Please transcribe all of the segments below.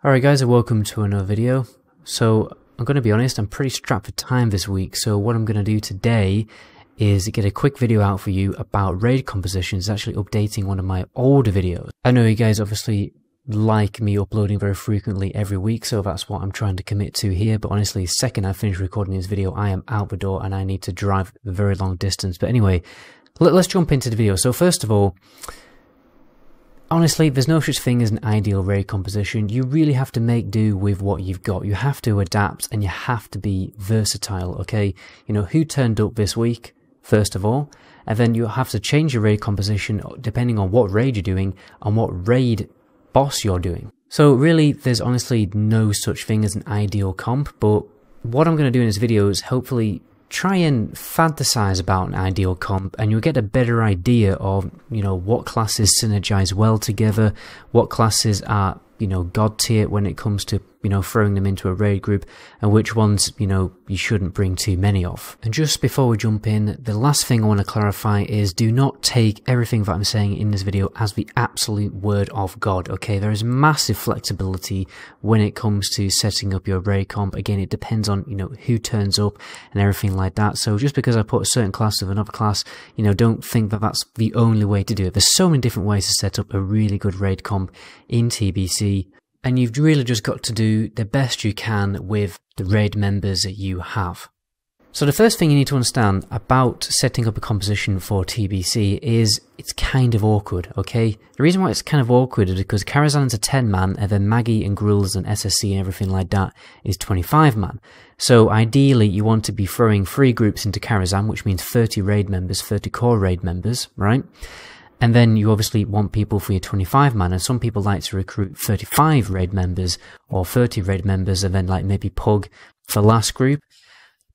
Alright guys, and welcome to another video. So I'm going to be honest, I'm pretty strapped for time this week, so what I'm going to do today is get a quick video out for you about raid compositions, actually updating one of my older videos. I know you guys obviously like me uploading very frequently every week, so that's what I'm trying to commit to here, but honestly, the second I finish recording this video, I am out the door and I need to drive a very long distance. But anyway, let's jump into the video. So first of all, honestly, there's no such thing as an ideal raid composition. You really have to make do with what you've got. You have to adapt and you have to be versatile, okay? You know, who turned up this week, first of all, and then you have to change your raid composition depending on what raid you're doing and what raid boss you're doing. So really, there's honestly no such thing as an ideal comp, but what I'm going to do in this video is hopefully try and fantasize about an ideal comp, and you'll get a better idea of, you know, what classes synergize well together, what classes are, you know, god tier when it comes to, you know, throwing them into a raid group, and which ones, you know, you shouldn't bring too many of. And just before we jump in, the last thing I want to clarify is do not take everything that I'm saying in this video as the absolute word of God, okay? There is massive flexibility when it comes to setting up your raid comp. Again, it depends on, you know, who turns up and everything like that. So just because I put a certain class with another class, you know, don't think that that's the only way to do it. There's so many different ways to set up a really good raid comp in TBC. And you've really just got to do the best you can with the raid members that you have. So the first thing you need to understand about setting up a composition for TBC is it's kind of awkward, okay? The reason why it's kind of awkward is because Karazhan's a 10-man, and then Maggie and Gruul's and SSC and everything like that is 25-man. So ideally you want to be throwing 3 groups into Karazhan, which means 30 raid members, 30 core raid members, right? And then you obviously want people for your 25-man, and some people like to recruit 35 raid members or 30 raid members and then like maybe Pug for last group.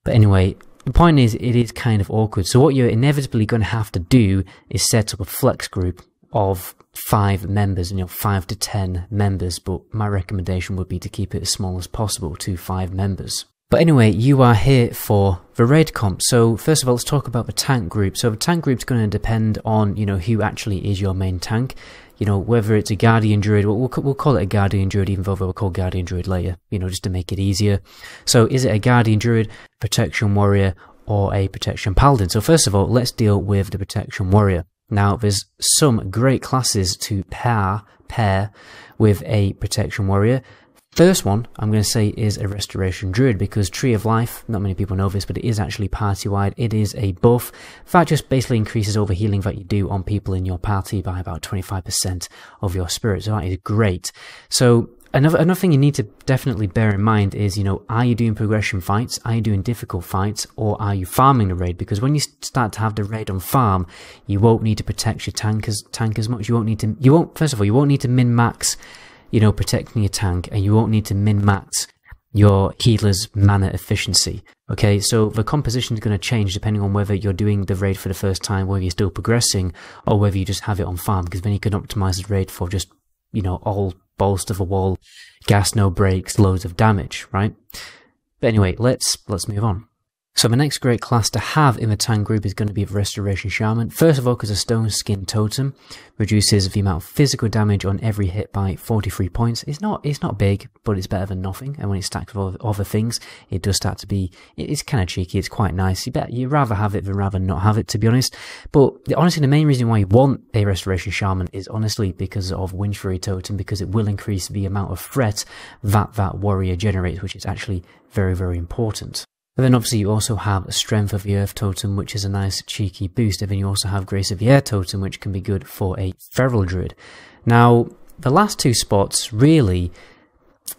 But anyway, the point is it is kind of awkward. So what you're inevitably going to have to do is set up a flex group of 5 members, you know, 5 to 10 members, but my recommendation would be to keep it as small as possible to 5 members. But anyway, you are here for the raid comp. So first of all, let's talk about the tank group. So the tank group is going to depend on, you know, who actually is your main tank. You know, whether it's a Guardian Druid, we'll call it a Guardian Druid, even though we'll call Guardian Druid later, you know, just to make it easier. So is it a Guardian Druid, Protection Warrior, or a Protection Paladin? So first of all, let's deal with the Protection Warrior. Now, there's some great classes to pair with a Protection Warrior. First one I'm going to say is a Restoration Druid, because Tree of Life, not many people know this, but it is actually party-wide. It is a buff that just basically increases overhealing that you do on people in your party by about 25% of your spirit, so that is great. So another thing you need to definitely bear in mind is, you know, are you doing progression fights, are you doing difficult fights, or are you farming the raid? Because when you start to have the raid on farm, you won't need to protect your tank as much. First of all, you won't need to min-max, you know, protecting your tank, and you won't need to min-max your healer's mana efficiency. Okay, so the composition is going to change depending on whether you're doing the raid for the first time, whether you're still progressing, or whether you just have it on farm, because then you can optimize the raid for just, you know, all balls to the wall, gas, no breaks, loads of damage, right? But anyway, let's move on. So the next great class to have in the tank group is going to be the Restoration Shaman. First of all, because a stone skin totem reduces the amount of physical damage on every hit by 43 points. It's not big, but it's better than nothing. And when it's stacked with other things, it does start to be, it's kind of cheeky. It's quite nice. You'd rather have it than rather not have it, to be honest. But honestly, the main reason why you want a Restoration Shaman is honestly because of Windfury totem, because it will increase the amount of threat that warrior generates, which is actually very, very important. And then obviously you also have Strength of the Earth totem, which is a nice cheeky boost, and then you also have Grace of the Air totem, which can be good for a Feral Druid. Now, the last 2 spots, really,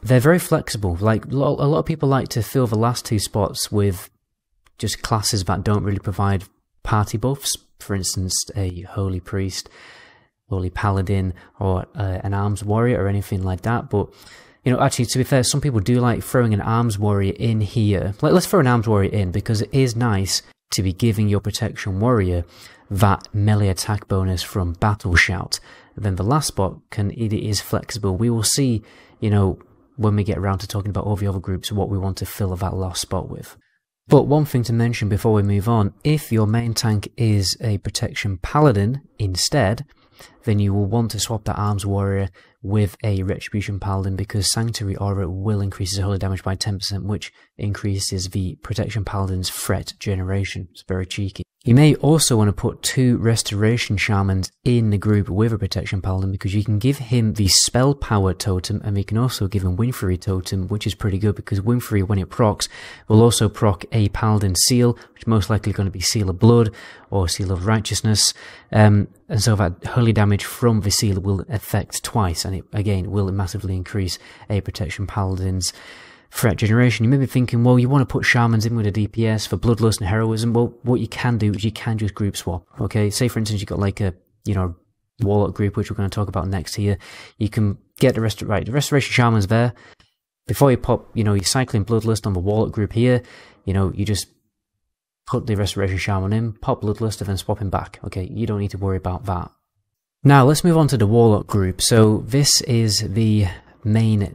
they're very flexible. Like, a lot of people like to fill the last 2 spots with just classes that don't really provide party buffs. For instance, a Holy Priest, Holy Paladin, or an Arms Warrior, or anything like that, but you know, actually, to be fair, some people do like throwing an Arms Warrior in here. Let's throw an Arms Warrior in, because it is nice to be giving your Protection Warrior that melee attack bonus from Battle Shout. Then the last spot it is flexible. We will see, you know, when we get around to talking about all the other groups, what we want to fill that last spot with. But one thing to mention before we move on, if your main tank is a Protection Paladin instead, then you will want to swap that Arms Warrior with a Retribution Paladin, because Sanctuary Aura will increase his holy damage by 10%, which increases the Protection Paladin's threat generation. It's very cheeky. You may also want to put 2 Restoration Shamans in the group with a Protection Paladin, because you can give him the Spell Power Totem, and we can also give him Windfury Totem, which is pretty good, because Windfury, when it procs, will also proc a Paladin Seal, which is most likely going to be Seal of Blood or Seal of Righteousness, and so that holy damage from the seal will affect twice, and it again will massively increase a Protection Paladin's threat generation. You may be thinking, well, you want to put Shamans in with a DPS for Bloodlust and Heroism. Well, what you can do is you can just group swap, okay? Say, for instance, you've got like a, Warlock group, which we're going to talk about next here. You can get the Restoration Shaman's there. Before you pop, you're cycling Bloodlust on the Warlock group here, you just put the Restoration Shaman in, pop Bloodlust, and then swap him back, okay? You don't need to worry about that. Now, let's move on to the Warlock group. So, this is the main,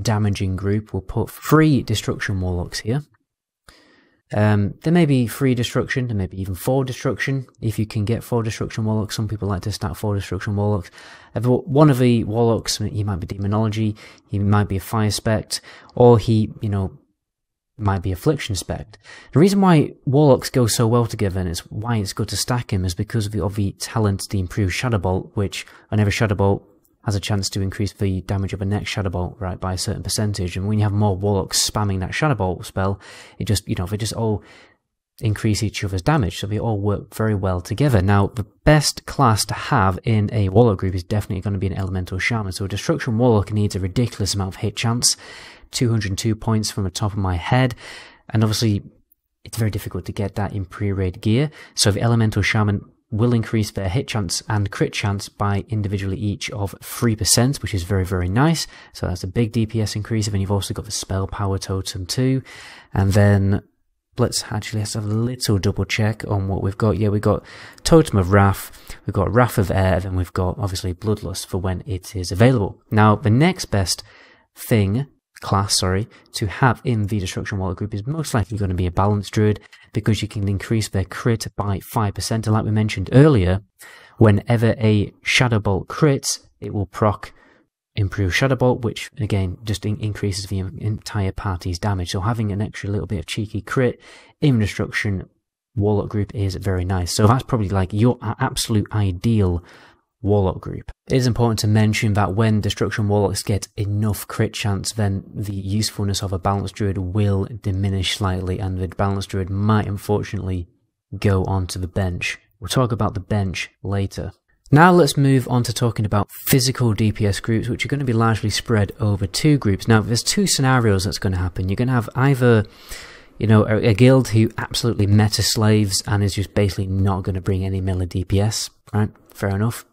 damaging group. We'll put 3 Destruction Warlocks here. There may be 3 Destruction, there may be even 4 Destruction, if you can get 4 Destruction Warlocks. Some people like to stack 4 Destruction Warlocks. One of the Warlocks, he might be Demonology, he might be a Fire Spect, or he, might be Affliction Spect. The reason why Warlocks go so well together, and it's why it's good to stack him, is because of the talent, the improved Shadow Bolt, which on every Shadow Bolt has a chance to increase the damage of a next Shadow Bolt, right, by a certain percentage. And when you have more Warlocks spamming that Shadow Bolt spell, it just, they just all increase each other's damage, so they all work very well together. Now, the best class to have in a Warlock group is definitely going to be an Elemental Shaman. So a Destruction Warlock needs a ridiculous amount of hit chance, 202 points from the top of my head, and obviously it's very difficult to get that in pre-raid gear. So the Elemental Shaman will increase their hit chance and crit chance by individually each of 3%, which is very, very nice. So that's a big DPS increase. And then you've also got the Spell Power Totem too. And then let's have a little double check on what we've got. Yeah, we've got Totem of Wrath, we've got Wrath of Air, and then we've got obviously Bloodlust for when it is available. Now, the next best class to have in the Destruction Warlock group is most likely going to be a Balanced Druid, because you can increase their crit by 5%, and like we mentioned earlier, whenever a Shadow Bolt crits, it will proc Improved Shadow Bolt, which again just increases the entire party's damage. So having an extra little bit of cheeky crit in Destruction Warlock group is very nice. So that's probably like your absolute ideal Warlock group. It is important to mention that when Destruction Warlocks get enough crit chance, then the usefulness of a Balanced Druid will diminish slightly, and the Balanced Druid might unfortunately go onto the bench. We'll talk about the bench later. Now let's move on to talking about physical DPS groups, which are going to be largely spread over 2 groups. Now there's 2 scenarios that's going to happen. You're going to have either a guild who absolutely meta slaves and is just basically not going to bring any melee DPS, right? Fair enough.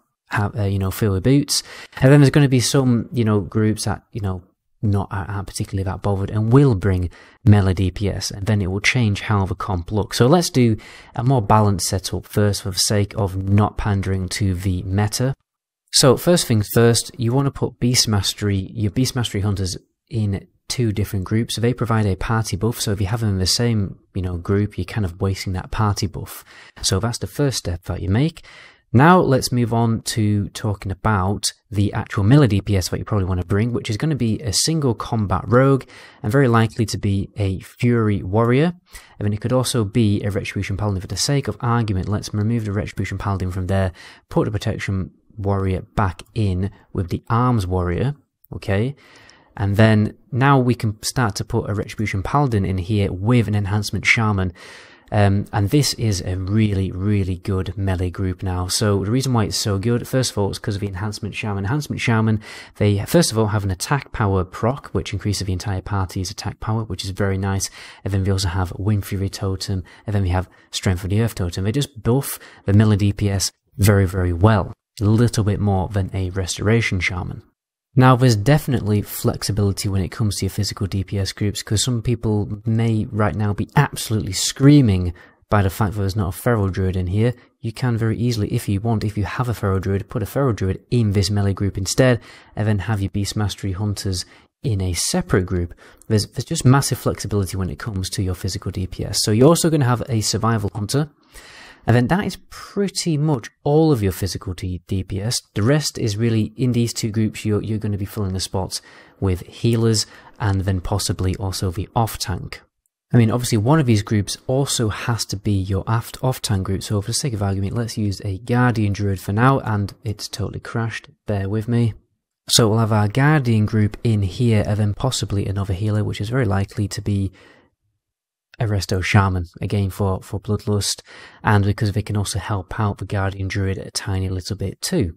Fill with boots. And then there's going to be some, groups that, not particularly that bothered and will bring melee DPS, and then it will change how the comp looks. So let's do a more balanced setup first for the sake of not pandering to the meta. So first things first, you want to put your Beast Mastery Hunters in 2 different groups. So they provide a party buff, so if you have them in the same, group, you're kind of wasting that party buff. So that's the first step that you make. Now let's move on to talking about the actual melee DPS that you probably want to bring, which is going to be a single combat rogue, and very likely to be a Fury Warrior. And then it could also be a Retribution Paladin. For the sake of argument, let's remove the Retribution Paladin from there, put the Protection Warrior back in with the Arms Warrior, okay? And then now we can start to put a Retribution Paladin in here with an Enhancement Shaman. And this is a really, really good melee group now. So the reason why it's so good, first of all, is because of the Enhancement Shaman. Enhancement Shaman, they first of all have an attack power proc, which increases the entire party's attack power, which is very nice. And then we also have Wind Fury Totem, and then we have Strength of the Earth Totem. They just buff the melee DPS very, very well. A little bit more than a Restoration Shaman. Now, there's definitely flexibility when it comes to your physical DPS groups, because some people may right now be absolutely screaming by the fact that there's not a Feral Druid in here. you can very easily, if you want, if you have a Feral Druid, put a Feral Druid in this melee group instead, and then have your Beast Mastery Hunters in a separate group. There's just massive flexibility when it comes to your physical DPS. So you're also going to have a Survival Hunter, and then that is pretty much all of your physical DPS. The rest is really, in these two groups, you're going to be filling the spots with healers, and then possibly also the off-tank. I mean, obviously one of these groups also has to be your off-tank group, so for the sake of argument, let's use a Guardian Druid for now, and it's totally crashed, bear with me. So we'll have our Guardian group in here, and then possibly another healer, which is very likely to be a Resto Shaman, again for Bloodlust, and because they can also help out the Guardian Druid a tiny little bit too.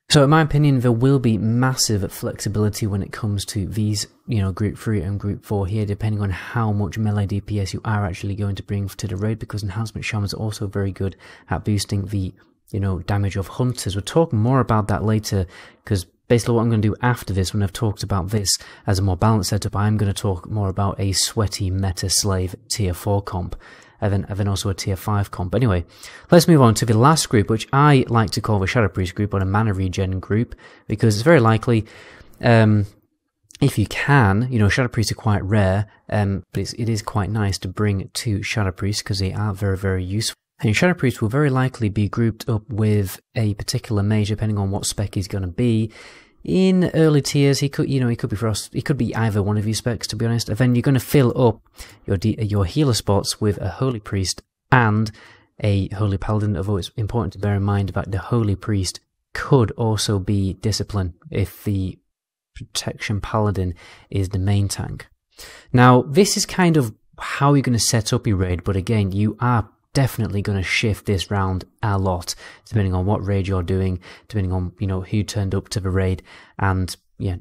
So in my opinion, there will be massive flexibility when it comes to these, group 3 and group 4 here, depending on how much melee DPS you are actually going to bring to the raid, because Enhancement Shamans are also very good at boosting the damage of hunters. We'll talk more about that later, because basically what I'm going to do after this, when I've talked about this as a more balanced setup, I'm going to talk more about a sweaty meta slave tier 4 comp, and then also a tier 5 comp. Anyway, let's move on to the last group, which I like to call the Shadow Priest group, or a mana regen group, because it's very likely, if you can, Shadow Priests are quite rare, but it is quite nice to bring 2 Shadow Priests, because they are very, very useful. And Shadow Priest will very likely be grouped up with a particular mage, depending on what spec he's going to be. In early tiers, he could be Frost. He could be either one of these specs, to be honest. And then you're going to fill up your healer spots with a Holy Priest and a Holy Paladin. Although it's important to bear in mind that the Holy Priest could also be Discipline if the Protection Paladin is the main tank. Now, this is kind of how you're going to set up your raid, but again, you are definitely going to shift this round a lot, depending on what raid you're doing, depending on, who turned up to the raid, and, yeah,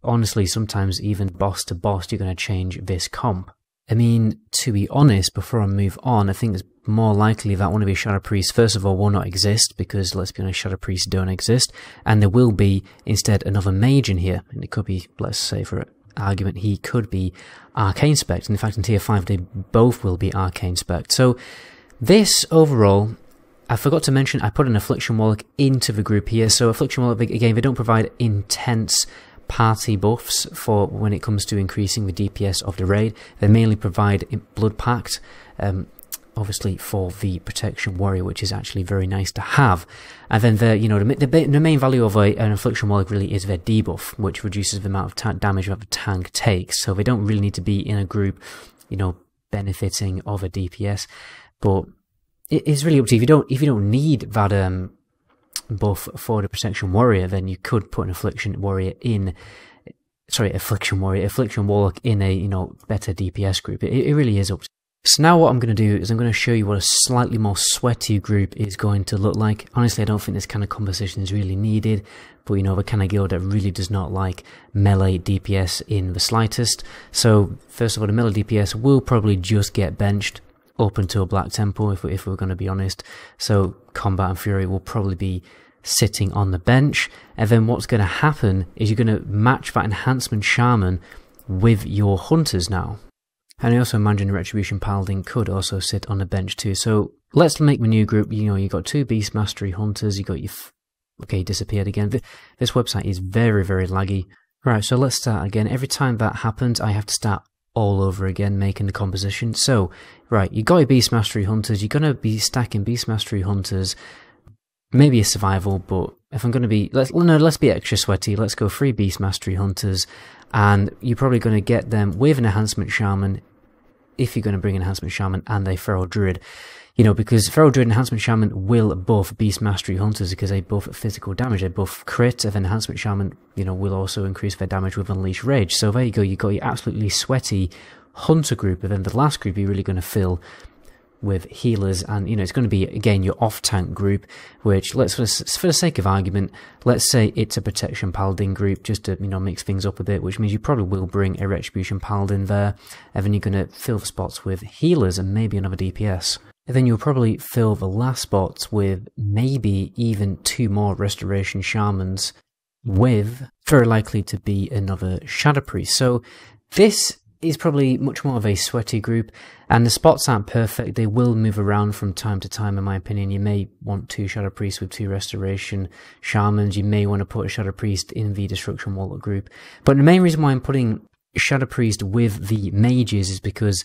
honestly, sometimes even boss to boss, you're going to change this comp. I mean, to be honest, before I move on, I think it's more likely that one of your Shadow Priests, first of all, will not exist, because, let's be honest, Shadow Priests don't exist, and there will be, instead, another mage in here, and it could be, let's say for argument, he could be Arcane Spec, and in fact, in tier 5, they both will be Arcane Spec. So, this, overall, I forgot to mention, I put an Affliction Warlock into the group here. So Affliction Warlock, again, they don't provide intense party buffs for when it comes to increasing the DPS of the raid. They mainly provide Blood Pact, obviously for the Protection Warrior, which is actually very nice to have. And then the main value of an Affliction Warlock really is their debuff, which reduces the amount of damage that the tank takes. So they don't really need to be in a group, benefiting of a DPS. But it's really up to you. If you don't need that buff for the Protection Warrior, then you could put an Affliction Warlock in a better DPS group. It really is up to you. So now what I'm going to do is I'm going to show you what a slightly more sweaty group is going to look like. Honestly, I don't think this kind of conversation is really needed, but the kind of guild that really does not like melee DPS in the slightest. So first of all, the melee DPS will probably just get benched up until Black Temple, if we're going to be honest. So Combat and Fury will probably be sitting on the bench, and then what's going to happen is you're going to match that Enhancement Shaman with your Hunters now. And I also imagine Retribution Paladin could also sit on the bench too. So let's make the new group. You've got 2 Beast Mastery Hunters, you got your... Okay, disappeared again. This website is very, very laggy. Right, so let's start again. Every time that happens, I have to start all over again, making the composition. So, right, you got your Beast Mastery Hunters, you're going to be stacking Beast Mastery Hunters, maybe a Survival, but if I'm going to be, let's be extra sweaty, let's go 3 Beast Mastery Hunters, and you're probably going to get them with an Enhancement Shaman, if you're going to bring an Enhancement Shaman and a Feral Druid. Because Feral Druid and Enhancement Shaman will buff Beast Mastery Hunters because they buff physical damage, they buff crit, and Enhancement Shaman, will also increase their damage with Unleash Rage. So there you go, you got your absolutely sweaty Hunter group, and then the last group you're really going to fill with healers, and it's going to be, again, your off-tank group, which, for the sake of argument, let's say it's a Protection Paladin group, just to, mix things up a bit, which means you probably will bring a Retribution Paladin there, and then you're going to fill the spots with healers and maybe another DPS. And then you'll probably fill the last spots with maybe even 2 more Restoration Shamans, with very likely to be another Shadow Priest. So this is probably much more of a sweaty group, and the spots aren't perfect. They will move around from time to time, in my opinion. You may want 2 Shadow Priests with 2 Restoration Shamans. You may want to put a Shadow Priest in the Destruction Warlock group. But the main reason why I'm putting Shadow Priest with the Mages is because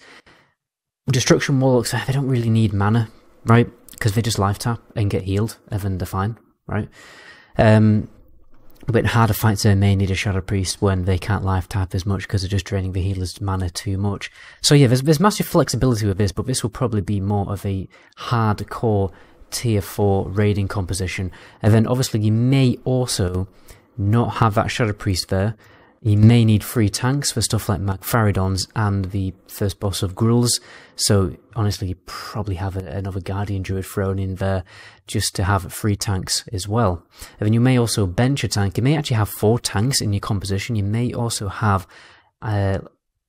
Destruction Warlocks, they don't really need mana, right? Because they just life tap and get healed, and then they're fine, right? A bit harder fights may need a Shadow Priest when they can't life tap as much because they're just draining the healer's mana too much. So yeah, there's massive flexibility with this, but this will probably be more of a hardcore tier 4 raiding composition. And then obviously you may also not have that Shadow Priest there. You may need 3 tanks for stuff like Magfaridons and the first boss of Grulls. So honestly, you probably have another Guardian Druid thrown in there just to have 3 tanks as well. And then you may also bench a tank. You may actually have 4 tanks in your composition. You may also have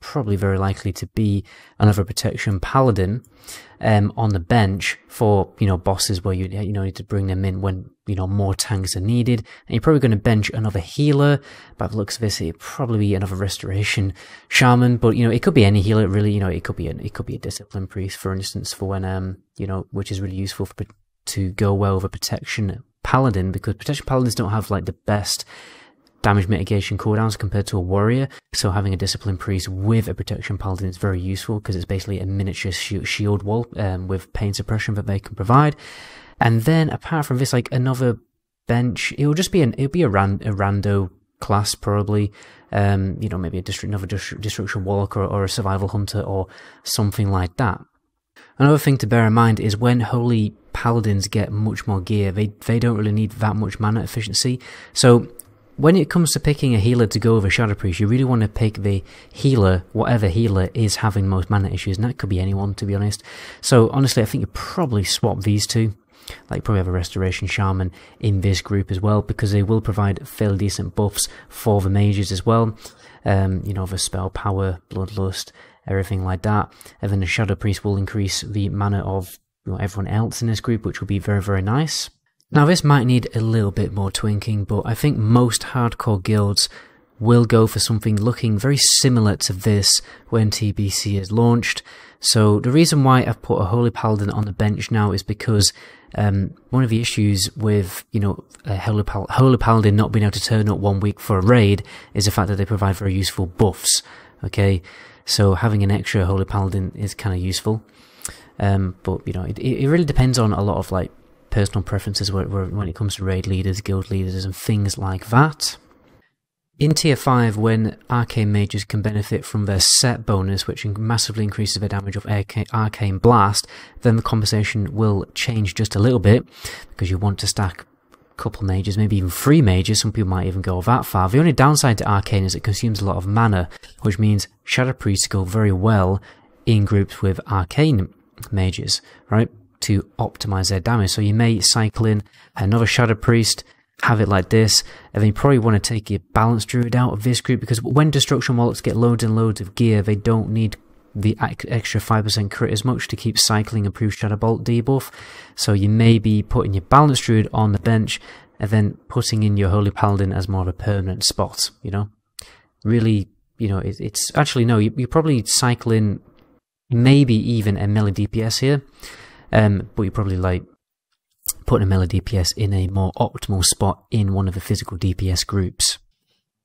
probably very likely to be another protection Paladin on the bench for, you know, bosses where you need to bring them in when, you know, more tanks are needed. And you're probably going to bench another healer. By the looks of this, it'd probably be another Restoration Shaman, but, you know, it could be any healer really. You know, it could be a Discipline Priest, for instance, for when you know, which is really useful to go well with a protection Paladin, because protection Paladins don't have like the best damage mitigation cooldowns compared to a warrior, so having a Discipline Priest with a protection Paladin is very useful because it's basically a miniature shield wall with pain suppression that they can provide. And then apart from this, like another bench, it'll be a rando class probably, you know, maybe another Destruction Warlock or a Survival Hunter or something like that. Another thing to bear in mind is when Holy Paladins get much more gear, they don't really need that much mana efficiency. So when it comes to picking a healer to go over Shadow Priest, you really want to pick the healer, whatever healer is having most mana issues, and that could be anyone, to be honest. So honestly, I think you probably swap these two. Like, probably have a Restoration Shaman in this group as well, because they will provide fairly decent buffs for the mages as well. You know, the spell power, bloodlust, everything like that. And then the Shadow Priest will increase the mana of, you know, everyone else in this group, which will be very, very nice. Now this might need a little bit more twinking, but I think most hardcore guilds will go for something looking very similar to this when TBC is launched. So the reason why I've put a Holy Paladin on the bench now is because one of the issues with, you know, a Holy Paladin not being able to turn up 1 week for a raid is the fact that they provide very useful buffs. Okay, so having an extra Holy Paladin is kind of useful, but you know, it really depends on a lot of like personal preferences when it comes to raid leaders, guild leaders, and things like that. In Tier 5, when Arcane Mages can benefit from their set bonus, which massively increases their damage of Arcane Blast, then the conversation will change just a little bit, because you want to stack a couple mages, maybe even 3 mages. Some people might even go that far. The only downside to Arcane is it consumes a lot of mana, which means Shadow Priests go very well in groups with Arcane Mages, right, to optimize their damage. So you may cycle in another Shadow Priest, have it like this, and then you probably want to take your Balanced Druid out of this group, because when Destruction Warlocks get loads and loads of gear, they don't need the extra 5% crit as much to keep cycling improved Shadow Bolt debuff. So you may be putting your Balanced Druid on the bench, and then putting in your Holy Paladin as more of a permanent spot, you know? Really, you know, it's actually, no, you probably cycle in maybe even a melee DPS here, but you probably like putting a melee DPS in a more optimal spot in one of the physical DPS groups.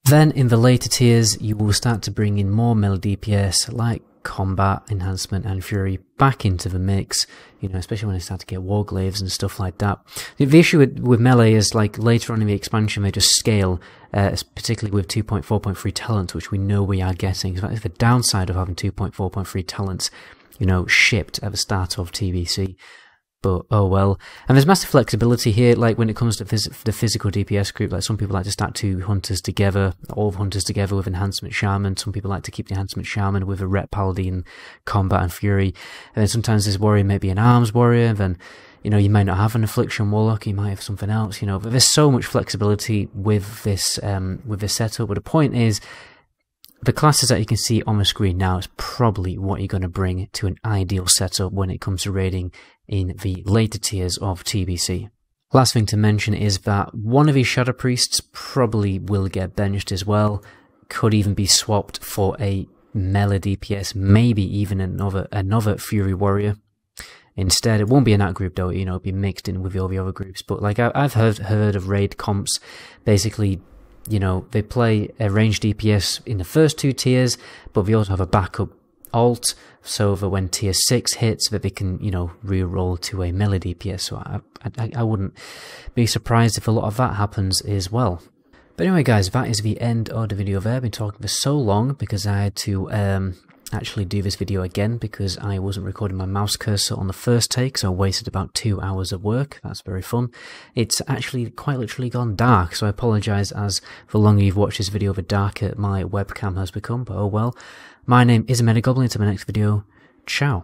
Then in the later tiers, you will start to bring in more melee DPS like Combat, Enhancement, and Fury back into the mix, you know, especially when they start to get Warglaives and stuff like that. The issue with melee is, like, later on in the expansion, they just scale, particularly with 2.4.3 talents, which we know we are getting. So that's the downside of having 2.4.3 talents, you know, shipped at the start of TBC. But oh well. And there's massive flexibility here, like when it comes to the physical DPS group. Like, some people like to stack 2 hunters together, all hunters together with Enhancement Shaman. Some people like to keep the Enhancement Shaman with a Ret Paladin, Combat, and Fury. And then sometimes this warrior may be an Arms warrior, and then, you know, you might not have an Affliction Warlock, you might have something else, you know. But there's so much flexibility with this setup. But the point is, the classes that you can see on the screen now is probably what you're going to bring to an ideal setup when it comes to raiding in the later tiers of TBC. Last thing to mention is that one of these Shadow Priests probably will get benched as well. Could even be swapped for a melee DPS, maybe even another Fury Warrior. Instead, it won't be in that group though, you know, it'll be mixed in with all the other groups. But like I've heard of raid comps, basically, you know, they play a ranged DPS in the first 2 tiers, but they also have a backup alt, so that when tier 6 hits, that they can, you know, re-roll to a melee DPS. So I wouldn't be surprised if a lot of that happens as well. But anyway guys, that is the end of the video there. I've been talking for so long because I had to actually do this video again because I wasn't recording my mouse cursor on the first take, so I wasted about 2 hours of work. That's very fun. It's actually quite literally gone dark, so I apologise, as the longer you've watched this video, the darker my webcam has become, but oh well. My name is MetaGoblin. Until my next video, ciao.